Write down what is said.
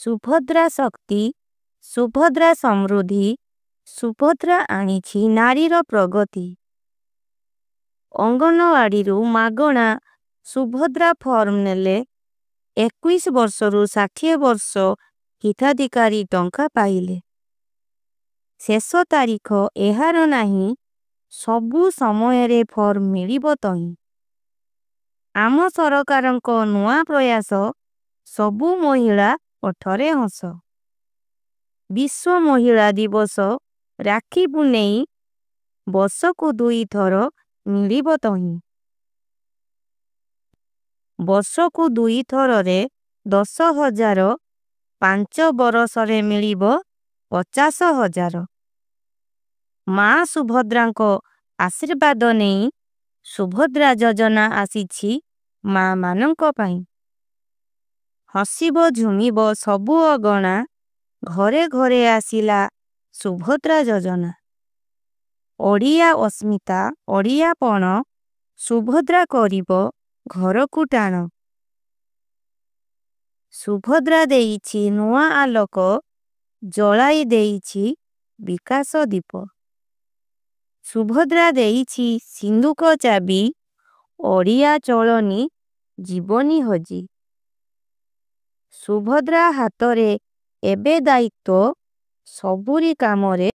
ସୁଭଦ୍ରା ଶକ୍ତି, ସୁଭଦ୍ରା ସମୃଦ୍ଧି, ସୁଭଦ୍ରା ଆଣିଛି ନାରୀର ପ୍ରଗତି। ଅଙ୍ଗନବାଡ଼ିରୁ ମାଗଣା ସୁଭଦ୍ରା ଫର୍ମ ନେଲେ 21 ବର୍ଷରୁ 60 ବର୍ଷ ହିତାଧିକାରୀ ଟଙ୍କା ପାଇଲେ। ଶେଷ ତାରିଖ ଏହାର ନାହିଁ, ସବୁ ସମୟରେ ଫର୍ମ ମିଳିବ ତହିଁ। ଆମ ସରକାରଙ୍କ ନୂଆ ପ୍ରୟାସ, ସବୁ ମହିଳା ଓଠରେ ହସ। ବିଶ୍ୱ ମହିଳା ଦିବସ ରାକ୍ଷୀ ପୂର୍ଣ୍ଣେଇ, ବର୍ଷକୁ 2 ଥର ମିଳିବ ତହିଁ। ବର୍ଷକୁ 2 ଥରରେ 10,000, 5 ବରଷରେ ମିଳିବ 50,000। ମା ସୁଭଦ୍ରାଙ୍କ ଆଶୀର୍ବାଦ ନେଇ ସୁଭଦ୍ରା ଯୋଜନା ଆସିଛି ମା ମାନଙ୍କ ପାଇଁ। ହସିବ ଝୁମିବ ସବୁ ଅଗଣା, ଘରେ ଘରେ ଆସିଲା ସୁଭଦ୍ରା ଯୋଜନା। ଓଡ଼ିଆ ଅସ୍ମିତା ଓଡ଼ିଆପଣ, ସୁଭଦ୍ରା କରିବ ଘରକୁ ଟାଣ। ସୁଭଦ୍ରା ଦେଇଛି ନୂଆ ଆଲୋକ, ଜଳାଇ ଦେଇଛି ବିକାଶ ଦୀପ। ସୁଭଦ୍ରା ଦେଇଛି ସିନ୍ଧୁକ ଚାବି, ଓଡ଼ିଆ ଚଳନି ଜୀବନି ହଜି। ସୁଭଦ୍ରା ହାତରେ ଏବେ ଦାୟିତ୍ୱ, ସବୁରି କାମରେ